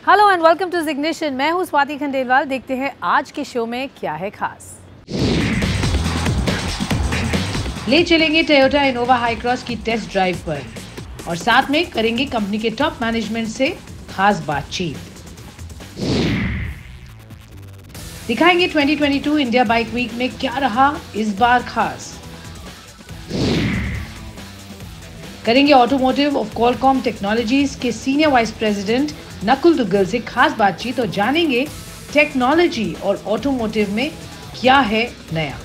Hello and welcome to Ignition. मैं हूं स्वाति खंडेलवाल। देखते हैं आज के शो में क्या है खास। ले चलेंगे टोयोटा इनोवा हाईक्रॉस की टेस्ट ड्राइव पर और साथ में करेंगे कंपनी के टॉप मैनेजमेंट से खास बातचीत। दिखाएंगे 2022 इंडिया बाइक वीक में क्या रहा इस बार खास। करेंगे ऑटोमोटिव ऑफ क्वालकॉम टेक्नोलॉजीज के senior vice president Nakul Duggal से खास बातचीत और जानेंगे टेक्नोलॉजी और ऑटोमोटिव में क्या है नया।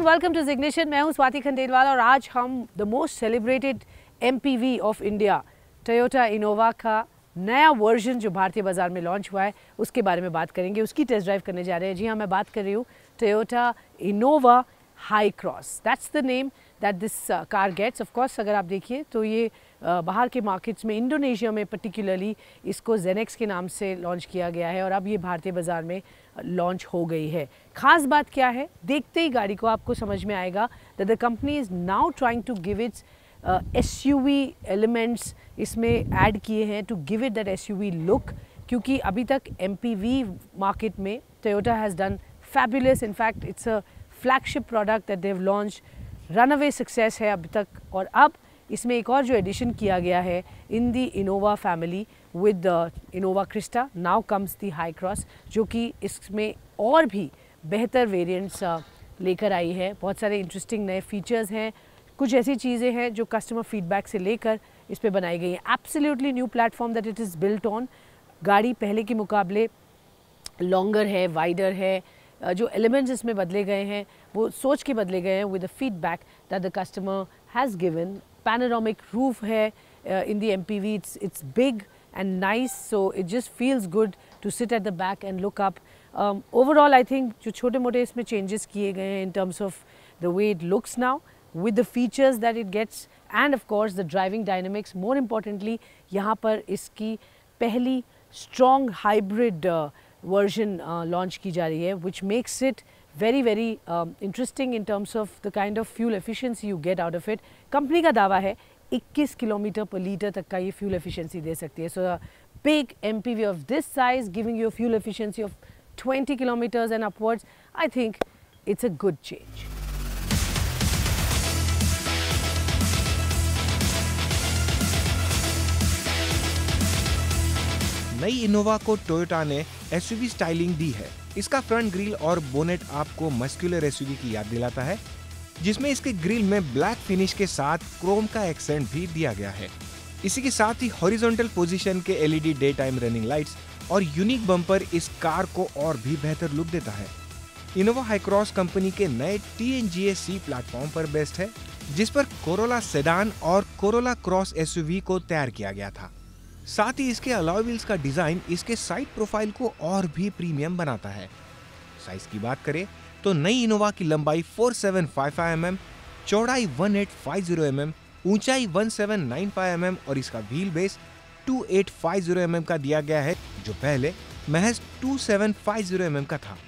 Welcome to Ignition. मैं हूं स्वाति खंडेलवाल और आज हम the most celebrated MPV of India Toyota Innova का नया वर्जन जो भारतीय बाजार में लॉन्च हुआ है उसके बारे में बात करेंगे। उसकी टेस्ट ड्राइव करने जा रहे हैं। जी हाँ, मैं बात कर रही हूँ Toyota Innova Hycross. That's the name that this car gets. Of course अगर आप देखिए तो ये बाहर के मार्केट्स में इंडोनेशिया में पर्टिकुलरली इसको जेनेक्स के नाम से लॉन्च किया गया है और अब ये भारतीय बाज़ार में लॉन्च हो गई है। ख़ास बात क्या है, देखते ही गाड़ी को आपको समझ में आएगा that the company is now trying to give its SUV elements इसमें ऐड किए हैं to give it that SUV look, क्योंकि अभी तक एमपीवी मार्केट में Toyota has done fabulous. In fact it's a flagship product that they have launch, runaway success है अभी तक। और अब इसमें एक और जो एडिशन किया गया है in the Innova family with Innova Crysta, now comes the Hycross, जो कि इसमें और भी बेहतर वेरिएंट्स लेकर आई है। बहुत सारे इंटरेस्टिंग नए फीचर्स हैं, कुछ ऐसी चीज़ें हैं जो कस्टमर फीडबैक से लेकर इस पे बनाई गई हैं। Absolutely new platform that it is built on. गाड़ी पहले के मुकाबले लॉन्गर है, वाइडर है। जो एलिमेंट्स इसमें बदले गए हैं वो सोच के बदले गए हैं with the feedback that the customer has given. Panoramic roof है in the MPV. It's big and nice, so it just feels good to sit at the back and look up. Overall, I think जो छोटे मोटे इसमें changes किए गए हैं in terms of the way it looks now, with the features that it gets, and of course the driving dynamics. More importantly, यहाँ पर इसकी पहली strong hybrid version launch की जा रही है, which makes it very interesting in terms of the kind of fuel efficiency you get out of it. Company का दावा है 21 किलोमीटर पर लीटर तक का ये फ्यूल एफिशिएंसी दे सकती है। So big MPV of this size giving you fuel efficiency of 20 kilometres and upwards, I think it's a good change. नई इनोवा को टोयोटा ने एसयूवी स्टाइलिंग दी है। इसका फ्रंट ग्रिल और बोनेट आपको मस्कुलर एसयूवी की याद दिलाता है, जिसमें इसके ग्रिल में ब्लैक फिनिश के साथ क्रोम का एक्सेंट भी दिया गया है। इसी के साथ ही हॉरिजॉन्टल पोजीशन के LED day time running lights और यूनिक बम्पर इस कार को और भी बेहतर लुक देता है। इनोवा हाईक्रॉस कंपनी के नए TNGA-C प्लेटफॉर्म पर बेस्ड है, जिस पर कोरोला सेडान और कोरोला क्रॉस एसयूवी को तैयार किया गया था। साथ ही इसके अलॉय व्हील्स का डिजाइन इसके साइड प्रोफाइल को और भी प्रीमियम बनाता है। साइज की बात करें तो नई इनोवा की लंबाई 4755 mm, चौड़ाई 1850 mm, ऊंचाई 1795 mm और इसका व्हील बेस 2850 mm का दिया गया है, जो पहले महज 2750 mm का था।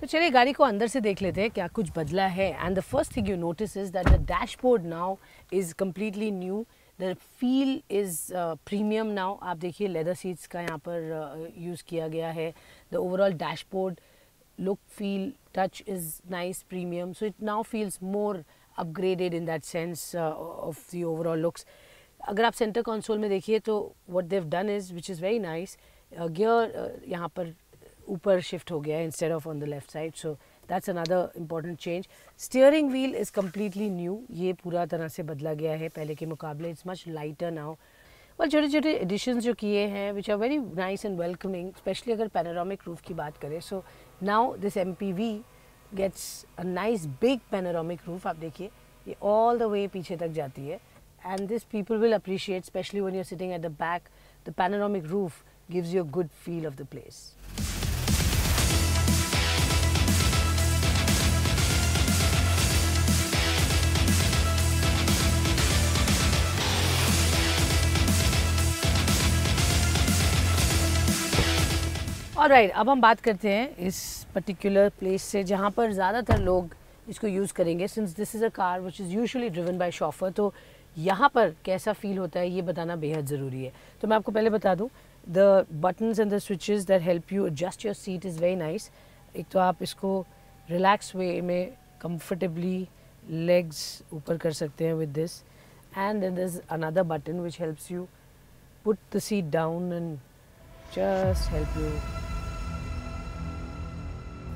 चलिए गाड़ी को अंदर से देख लेते हैं क्या कुछ बदला है। And the first thing you notice is that the dashboard now is completely new. The feel is premium now. आप देखिए लेदर सीट्स का यहाँ पर यूज़ किया गया है। The overall dashboard look, feel, touch is nice, premium. So it now feels more upgraded in that sense of the overall looks. अगर आप सेंटर कंसोल में देखिए तो what they've done is, which is very nice, gear यहाँ पर ऊपर shift हो गया है instead of on the left side, so that's another important change. Steering wheel is completely new, ये पूरा तरह से बदला गया है पहले के मुकाबले. It's much lighter now. और छोटे छोटे एडिशंस जो किए हैं which are very nice and welcoming, specially अगर पैनोरामिक रूफ की बात करें. So now this MPV gets a nice big panoramic roof. आप देखिए ये ऑल द वे पीछे तक जाती है, and this people will appreciate, specially when you are sitting at the back. The panoramic roof gives you a good feel of the place. Alright, अब हम बात करते हैं इस पर्टिकुलर प्लेस से जहाँ पर ज़्यादातर लोग इसको यूज़ करेंगे. Since this is a car which is usually driven by chauffeur, तो यहाँ पर कैसा फील होता है ये बताना बेहद ज़रूरी है. तो मैं आपको पहले बता दूँ, the buttons and the switches that help you adjust your seat is very nice. एक तो आप इसको रिलैक्स वे में कंफर्टेबली लेग्स ऊपर कर सकते हैं with this, and then there is another button which helps you put the seat down and just help you.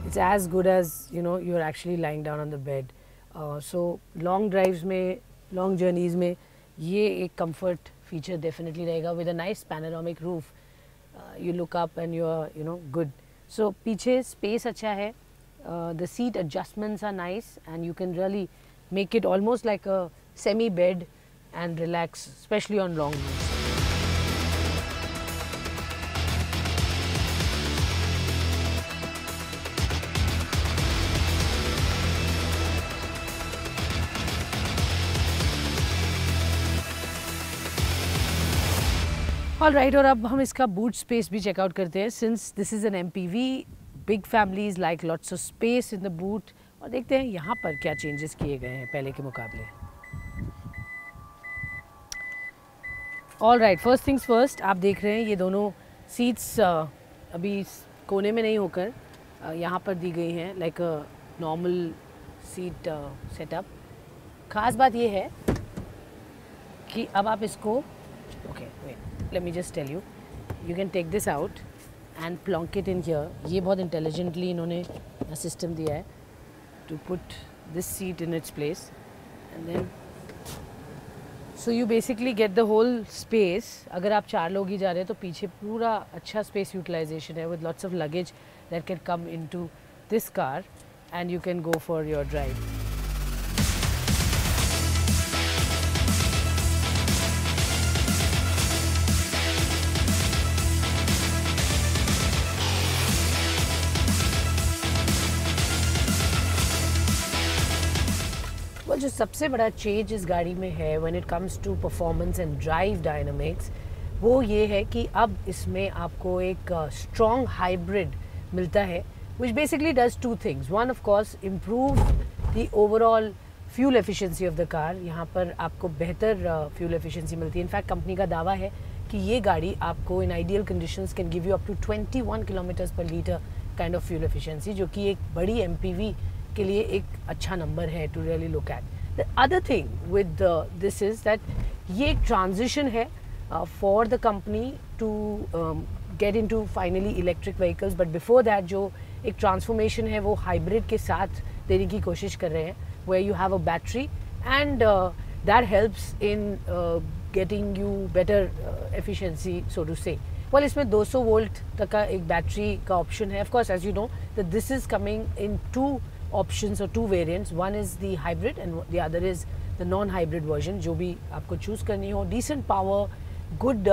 It's as good as you're actually lying down on the bed. So long drives में, long journeys में ये एक comfort feature definitely रहेगा. With a nice panoramic roof, you look up and you're good. So पीछे space अच्छा है. The seat adjustments are nice and you can really make it almost like a semi bed and relax, especially on long routes. Alright, और अब हम इसका boot space भी checkout करते हैं. Since this is an MPV, big families like lots of space in the boot. और देखते हैं यहाँ पर क्या चेंजेस किए गए हैं पहले के मुकाबले. ऑलराइट, फर्स्ट थिंग्स फर्स्ट, आप देख रहे हैं ये दोनों सीट्स अभी कोने में नहीं होकर यहाँ पर दी गई हैं, like a normal seat setup. ख़ास बात ये है कि अब आप इसको okay wait, let me just tell you, you can take this out and plonk it in here. ये बहुत intelligently इन्होंने सिस्टम दिया है to put this seat in its place, and then so you basically get the whole space. अगर आप 4 लोग ही जा रहे हैं तो पीछे पूरा अच्छा space utilization है with lots of luggage that can come into this car and you can go for your drive. जो सबसे बड़ा चेंज इस गाड़ी में है when it comes to performance and drive dynamics, वो ये है कि अब इसमें आपको एक स्ट्रॉन्ग हाइब्रिड मिलता है which basically does 2 things. One of course improve the overall fuel efficiency of the car. यहाँ पर आपको बेहतर फ्यूल एफिशिएंसी मिलती है. इनफैक्ट कंपनी का दावा है कि ये गाड़ी आपको in ideal conditions can give you up to 21 kilometres per litre kind of fuel efficiency, जो कि एक बड़ी MPV के लिए एक अच्छा नंबर है to really look at. The other thing with this is that ये एक ट्रांजिशन है for the company to get into finally electric vehicles, but before that जो एक ट्रांसफॉर्मेशन है वो हाइब्रिड के साथ देने की कोशिश कर रहे हैं, where you have a battery and that helps in getting you better efficiency so to say. Well, इसमें 200 वोल्ट तक का एक बैटरी का ऑप्शन है. Of course as you know that this is coming in 2 options or 2 variants. One is the hybrid and the other is the non-hybrid version, जो भी आपको choose करनी हो. Decent power, good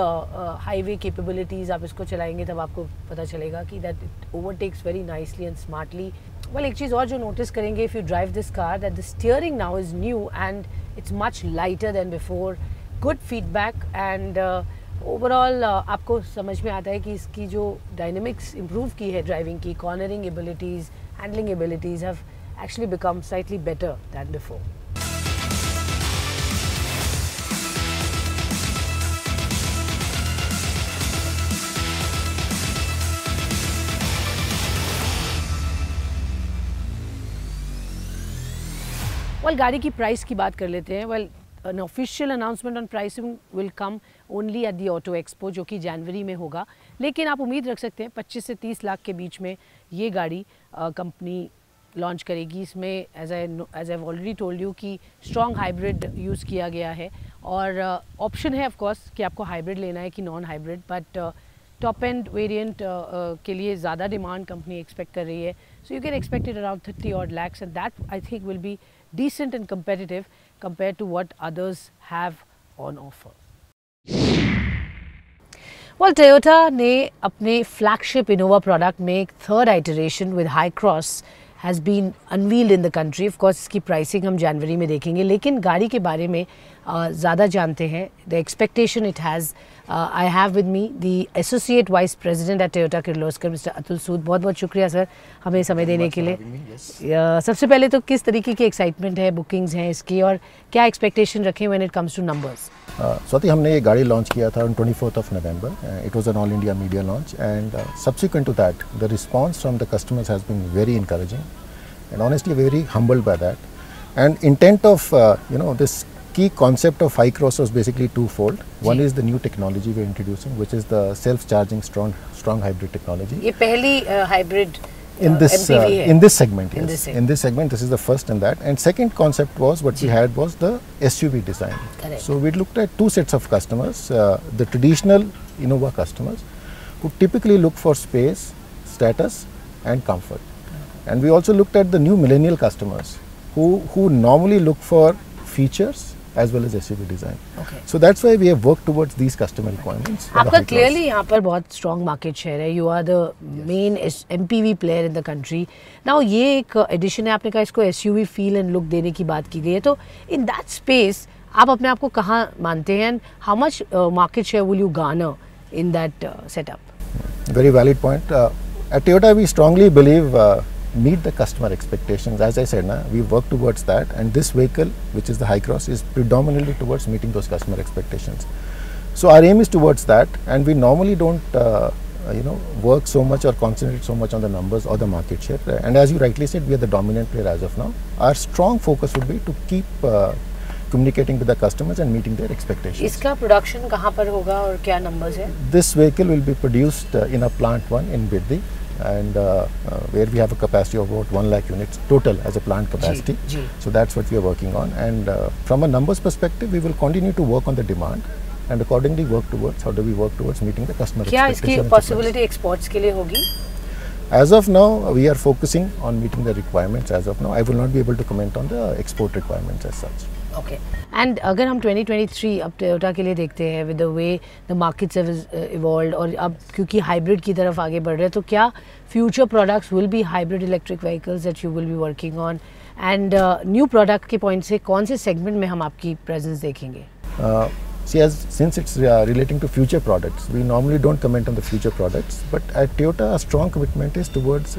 highway capabilities, आप इसको चलाएंगे तब आपको पता चलेगा कि that it overtakes very nicely and smartly. Well, एक चीज़ और जो notice करेंगे if you drive this car, that the steering now is new and it's much lighter than before. Good feedback and overall आपको समझ में आता है कि इसकी जो dynamics improve की है driving की, cornering abilities, handling abilities have actually become slightly better than before. Well, गाड़ी की प्राइस की बात कर लेते हैं. Well, an official announcement on pricing will come only at the Auto Expo, जो कि जनवरी में होगा. लेकिन आप उम्मीद रख सकते हैं 25 से 30 लाख के बीच में ये गाड़ी कंपनी लॉन्च करेगी. इसमें as I already told you कि स्ट्रॉन्ग हाइब्रिड यूज़ किया गया है और ऑप्शन है ऑफ कोर्स कि आपको हाइब्रिड लेना है कि non hybrid, but top end variant के लिए ज़्यादा डिमांड कंपनी एक्सपेक्ट कर रही है. So you can expect it around 30 odd lakhs and that I think will be decent and competitive compared to what others have on offer. Well, Toyota ने अपने flagship Innova product में एक third iteration with Hycross has been unveiled in the country. Of course, इसकी pricing हम जनवरी में देखेंगे, लेकिन गाड़ी के बारे में ज़्यादा जानते हैं. The expectation it has. I have with me the Associate Vice President at Toyota Kirloskar, Mr. Atul Sood. बहुत बहुत शुक्रिया सर हमें समय देने के लिए. सबसे पहले तो किस तरीके की एक्साइटमेंट है, बुकिंग्स हैं इसकी, और क्या एक्सपेक्टेशन रखें when it comes two numbers? Swati, हमने ये गाड़ी लॉन्च किया था on 24th of November. It was an all India media launch and subsequent to that the response from the customers has been very encouraging and honestly very humbled by that. And intent of this key concept of Hycross was basically twofold. One is the new technology we're introducing, which is the self-charging strong hybrid technology. ये पहली hybrid in this MPV है. in this segment, in yes. this segment. In this segment, this is the first in that. And second concept was what we had was the SUV design. Correct. So we looked at two sets of customers, the traditional Innova customers who typically look for space, status and comfort. And we also looked at the new millennial customers who normally look for features as well as SUV design. Okay. So that's why we have worked towards these customer requirements. आपका clearly यहाँ पर बहुत strong market share है. You are the main MPV player in the country. Now ये एक edition है, आपने कहा इसको SUV feel and look देने की बात की गई है. तो in that space आप अपने आप को कहाँ मानते हैं and how much market share will you garner in that setup? Very valid point. At Toyota we strongly believe meet the customer expectations. As I said, we work towards that, and this vehicle, which is the Hycross, is predominantly towards meeting those customer expectations. So our aim is towards that, and we normally don't work so much or concentrate so much on the numbers or the market share. And as you rightly said, we are the dominant player as of now. Our strong focus would be to keep communicating with the customers and meeting their expectations. इसका production कहाँ पर होगा और क्या numbers है? This vehicle will be produced in a plant 1 in Biddi, and where we have a capacity of about 1 lakh units total as a plant capacity. So that's what we are working on, and from a numbers perspective we will continue to work on the demand and accordingly work towards how do we work towards meeting the customer expectations. क्या इसकी possibility exports के लिए होगी? As of now we are focusing on meeting the requirements. As of now I will not be able to comment on the export requirements as such. Okay. And अगर हम 2023 अब Toyota के लिए देखते हैं with the way the markets have evolved और अब क्योंकि हाइब्रिड की तरफ आगे बढ़ रहे हैं, तो क्या future products will be hybrid electric vehicles that you will be working on, and new product के point से कौन से segment में हम आपकी presence देखेंगे? Since it's relating to future products, we normally don't comment on the future products, but at Toyota, a strong commitment is towards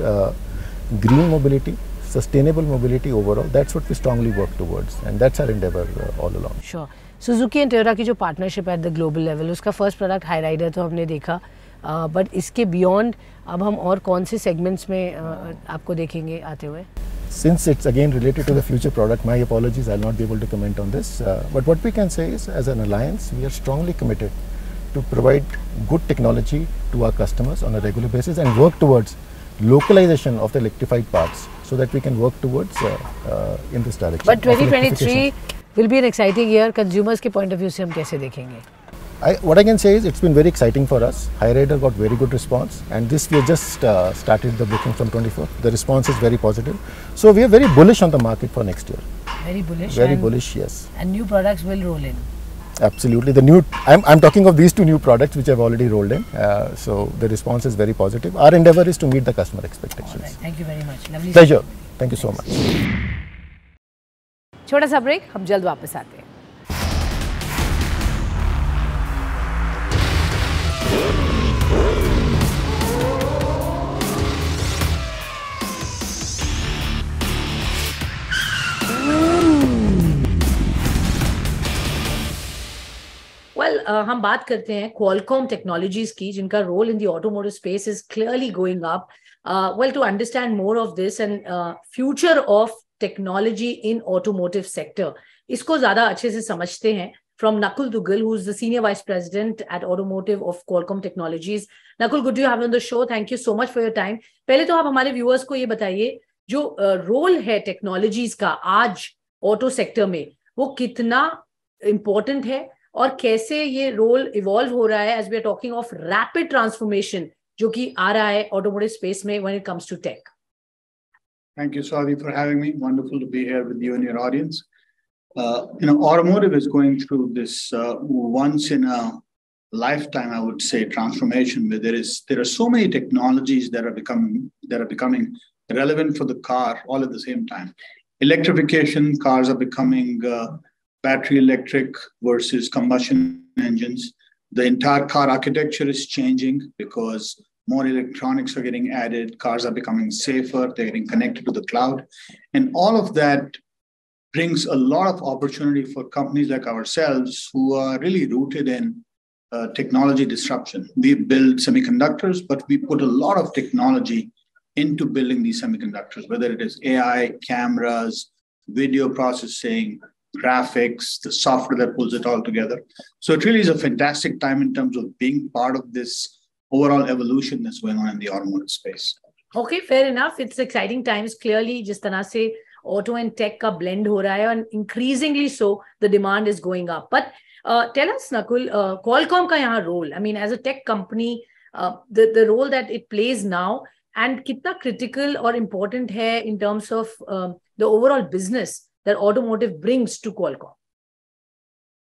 green mobility, sustainable mobility overall. That's what we strongly work towards, and that's our endeavor all along. Sure. Suzuki and Toyota की जो partnership at the global level, उसका first product High Rider तो हमने देखा, but इसके beyond अब हम और कौन से segments में आपको देखेंगे आते हुए? Since it's again related to the future product, my apologies, I'll not be able to comment on this. But what we can say is, as an alliance, we are strongly committed to provide good technology to our customers on a regular basis and work towards localization of the electrified parts so that we can work towards in this direction. But 2023 will be an exciting year. Consumers के point of view से हम कैसे देखेंगे? What I can say is it's been very exciting for us. High Rider got very good response, and this we have just started the booking from 24th. The response is very positive. So we are very bullish on the market for next year. Very bullish. Very bullish, yes. And new products will roll in. Absolutely. The new, I'm talking of these two new products which have already rolled in. So the response is very positive. Our endeavor is to meet the customer expectations. All right. Thank you very much. Lovely. Pleasure. Thank you so much. छोटा सा break, हम जल्द वापस आते हैं. हम बात करते हैं Qualcomm टेक्नोलॉजीज की, जिनका role in the automotive space is clearly going up. Well, to understand more of this and future of technology in automotive sector इसको ज़्यादा अच्छे से समझते हैं. From Nakul Dugal, who's the Senior Vice President at Automotive of Qualcomm Technologies. Nakul, good to have you on the show. Thank you so much for your time. पहले तो आप हमारे viewers को ये बताइए, जो रोल है टेक्नोलॉजीज का आज ऑटो सेक्टर में, वो कितना इम्पोर्टेंट है और कैसे ये रोल इवॉल्व हो रहा है as we are talking of rapid transformation जो कि आ रहा है ऑटोमोटिव स्पेस में when it comes to tech. Thank you, Swati, for having me. Wonderful to be here with you and your audience. Automotive is going through this once in a lifetime, I would say, transformation where there are so many technologies that are becoming relevant for the car all at the same time. Electrification, cars are becoming battery electric versus combustion engines. The entire car architecture is changing because more electronics are getting added. Cars are becoming safer. They're getting connected to the cloud. And all of that brings a lot of opportunity for companies like ourselves who are really rooted in technology disruption. We build semiconductors, but we put a lot of technology into building these semiconductors, whether it is AI, cameras, video processing, graphics, the software that pulls it all together. So it really is a fantastic time in terms of being part of this overall evolution that's going on in the automotive space. Okay, fair enough. It's exciting times. Clearly, जिस तरह से auto and tech का blend हो रहा है, and increasingly so, the demand is going up. But tell us, Nakul, Qualcomm का यहाँ role, I mean, as a tech company, the role that it plays now, and कितना critical or important है in terms of the overall business that automotive brings to Qualcomm?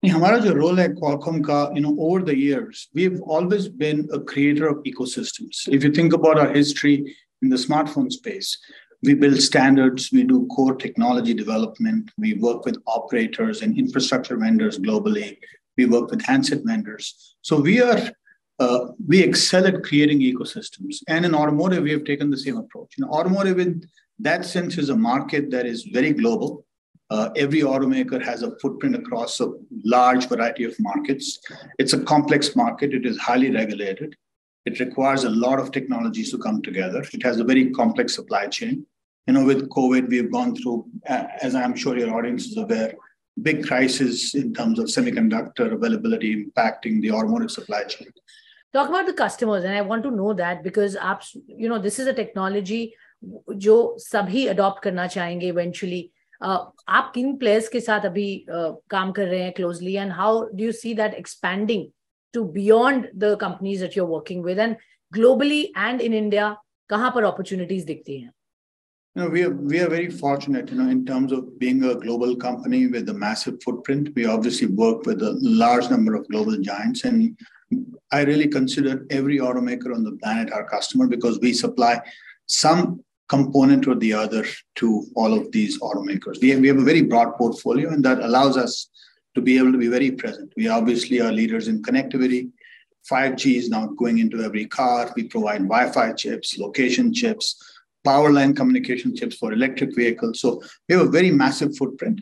हमारा जो role है Qualcomm का, over the years, we've always been a creator of ecosystems. If you think about our history in the smartphone space, we build standards, we do core technology development, we work with operators and infrastructure vendors globally, we work with handset vendors. So we excel at creating ecosystems. And in automotive, we have taken the same approach. Automotive in that sense is a market that is very global. Every automaker has a footprint across a large variety of markets. It's a complex market. It is highly regulated. It requires a lot of technologies to come together. It has a very complex supply chain. With COVID, we've gone through, as I'm sure your audience is aware, big crisis in terms of semiconductor availability impacting the automotive supply chain. Talk about the customers, and I want to know that because this is a technology जो सभी adopt करना चाहेंगे eventually. आप किन players के साथ अभी काम कर रहे हैं closely, and how do you see that expanding to beyond the companies that you're working with, and globally and in India, कहाँ पर opportunities दिखती हैं? We are very fortunate, in terms of being a global company with a massive footprint. We obviously work with a large number of global giants, and I really consider every automaker on the planet our customer because we supply some component or the other to all of these automakers. We have a very broad portfolio, and that allows us to be able to be very present. We obviously are leaders in connectivity. 5G is now going into every car. We provide Wi-Fi chips, location chips, power line communication chips for electric vehicles. So we have a very massive footprint.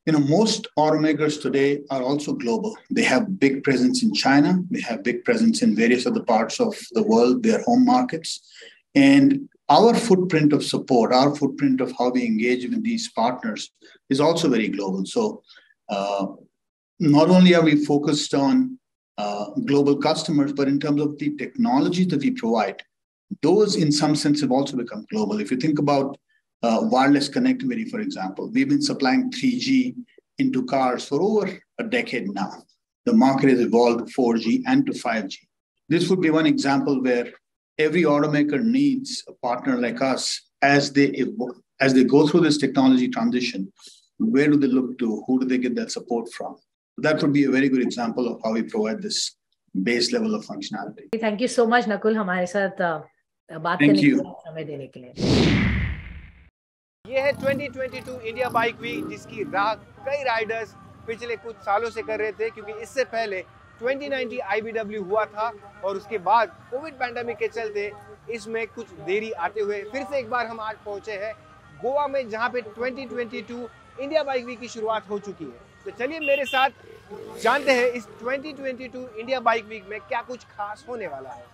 Most automakers today are also global. They have big presence in China. They have big presence in various other parts of the world, their home markets. And our footprint of support, our footprint of how we engage with these partners is also very global. So not only are we focused on global customers, but in terms of the technology that we provide, those in some sense have also become global. If you think about wireless connectivity, for example, we've been supplying 3G into cars for over a decade now. The market has evolved to 4G and to 5G. This would be one example where every automaker needs a partner like us as they go through this technology transition. Where do they look to? Who do they get that support from? That would be a very good example of how we provide this base level of functionality. Thank you so much, Nakul, हमारे साथ बात करने के लिए, समय देने के लिए. ये है 2022 इंडिया बाइक वीक, जिसकी राह कई राइडर्स पिछले कुछ सालों से कर रहे थे, क्योंकि इससे पहले 2019 IBW हुआ था और उसके बाद कोविड पैंडेमिक के चलते इसमें कुछ देरी आते हुए फिर से एक बार हम आज पहुंचे हैं गोवा में, जहां पे 2022 इंडिया बाइक वीक की शुरुआत हो चुकी है. तो चलिए मेरे साथ जानते हैं इस 2022 इंडिया बाइक वीक में क्या कुछ खास होने वाला है.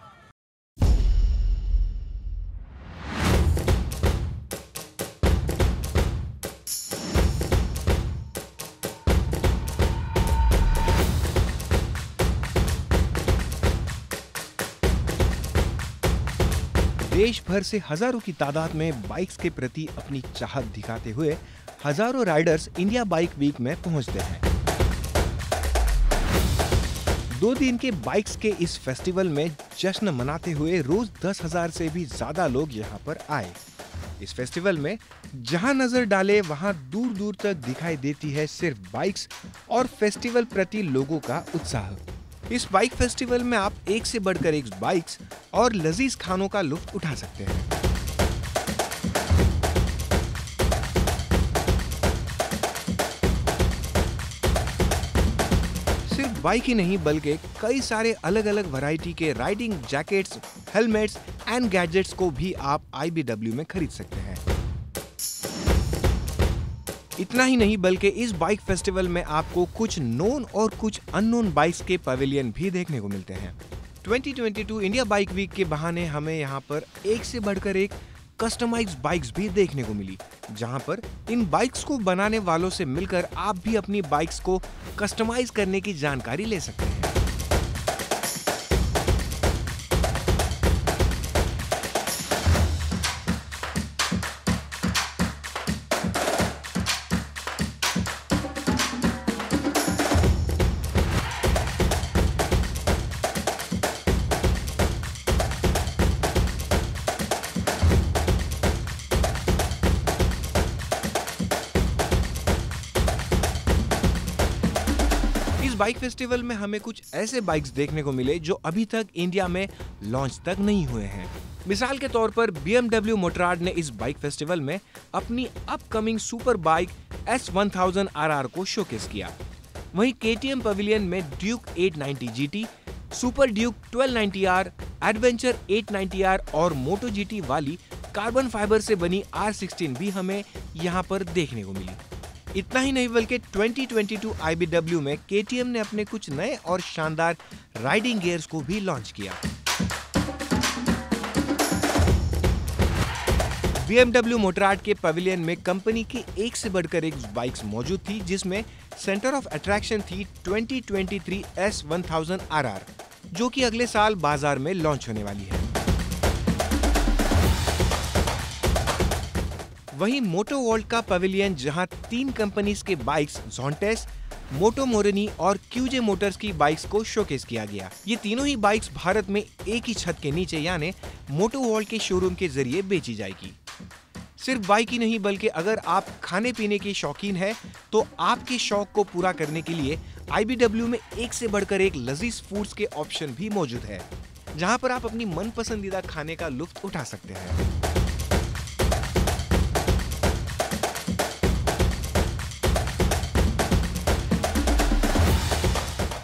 देश भर से हजारों की तादाद में बाइक्स के प्रति अपनी चाहत दिखाते हुए हजारों राइडर्स इंडिया बाइक वीक में पहुंचते हैं। 2 दिन के बाइक्स के इस फेस्टिवल में जश्न मनाते हुए रोज 10,000 से भी ज्यादा लोग यहां पर आए। इस फेस्टिवल में जहां नजर डाले वहां दूर दूर तक दिखाई देती है सिर्फ बाइक्स और फेस्टिवल प्रति लोगों का उत्साह। इस बाइक फेस्टिवल में आप एक से बढ़कर एक बाइक्स और लजीज खानों का लुत्फ उठा सकते हैं। सिर्फ बाइक ही नहीं बल्कि कई सारे अलग अलग वैरायटी के riding jackets, helmets and gadgets को भी आप IBW में खरीद सकते हैं। इतना ही नहीं बल्कि इस बाइक फेस्टिवल में आपको कुछ नोन और कुछ अननोन बाइक्स के पवेलियन भी देखने को मिलते हैं। 2022 इंडिया बाइक वीक के बहाने हमें यहाँ पर एक से बढ़कर एक कस्टमाइज्ड बाइक्स भी देखने को मिली, जहाँ पर इन बाइक्स को बनाने वालों से मिलकर आप भी अपनी बाइक्स को कस्टमाइज करने की जानकारी ले सकते हैं। बाइक फेस्टिवल में हमें कुछ ऐसे बाइक्स देखने को मिले जो अभी तक इंडिया में लॉन्च तक नहीं हुए हैं। मिसाल के तौर पर BMW मोटराड ने इस बाइक फेस्टिवल में अपनी upcoming super bike S1000 RR को शोकेस किया। वहीं KTM पवेलियन में Duke 890 GT, super Duke 1290R, adventure 890R और मोटो GT वाली कार्बन फाइबर से बनी R16 भी हमें यहाँ पर देखने को मिली। इतना ही नहीं बल्कि 2022 IBW में KTM ने अपने कुछ नए और शानदार राइडिंग गियर्स को भी लॉन्च किया। BMW मोटराड के पवेलियन में कंपनी की एक से बढ़कर एक बाइक्स मौजूद थी, जिसमें सेंटर ऑफ अट्रैक्शन थी 2023 S1000 RR, जो कि अगले साल बाजार में लॉन्च होने वाली है। वहीं मोटो वर्ल्ड का पवेलियन, जहां 3 कंपनीज के बाइक्स जोंटेस, मोटो मोरनी और QJ मोटर्स की बाइक्स को शोकेस किया गया। ये तीनों ही बाइक्स भारत में एक ही छत के नीचे यानी मोटो वर्ल्ड के शोरूम के जरिए बेची जाएगी। सिर्फ बाइक ही नहीं बल्कि अगर आप खाने पीने के शौकीन हैं तो आपके शौक को पूरा करने के लिए IBW में एक से बढ़कर एक लजीज फूड्स के ऑप्शन भी मौजूद है, जहां पर आप अपनी मन पसंदीदा खाने का लुत्फ उठा सकते हैं।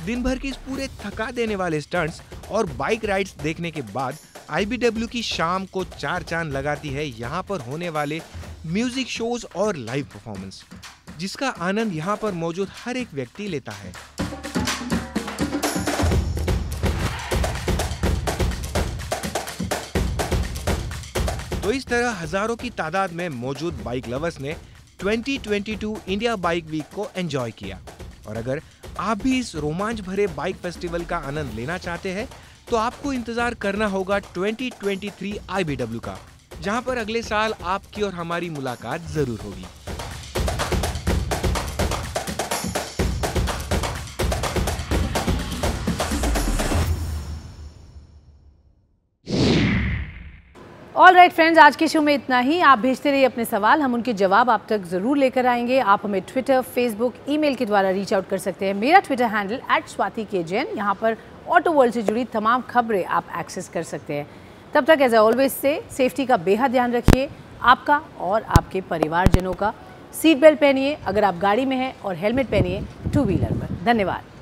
दिन भर के इस पूरे थका देने वाले स्टंट्स और बाइक राइड्स देखने के बाद IBW की शाम को 4 चांद लगाती है यहाँ पर होने वाले म्यूजिक शोज और लाइव परफॉर्मेंस, जिसका आनंद यहाँ पर मौजूद हर एक व्यक्ति लेता है। तो इस तरह हजारों की तादाद में मौजूद बाइक लवर्स ने 2022 इंडिया बाइक वीक को एंजॉय किया। और अगर आप भी इस रोमांच भरे बाइक फेस्टिवल का आनंद लेना चाहते हैं तो आपको इंतजार करना होगा 2023 IBW का, जहां पर अगले साल आपकी और हमारी मुलाकात जरूर होगी। ऑल राइट फ्रेंड्स, आज के शो में इतना ही। आप भेजते रहिए अपने सवाल, हम उनके जवाब आप तक ज़रूर लेकर आएंगे। आप हमें ट्विटर, फेसबुक, ईमेल के द्वारा रीच आउट कर सकते हैं। मेरा ट्विटर हैंडल @SwatiKJain, यहाँ पर ऑटो वर्ल्ड से जुड़ी तमाम खबरें आप एक्सेस कर सकते हैं। तब तक एज ऑलवेज से सेफ्टी का बेहद ध्यान रखिए, आपका और आपके परिवारजनों का। सीट बेल्ट पहनिए अगर आप गाड़ी में हैं और हेलमेट पहनिए 2 व्हीलर पर। धन्यवाद।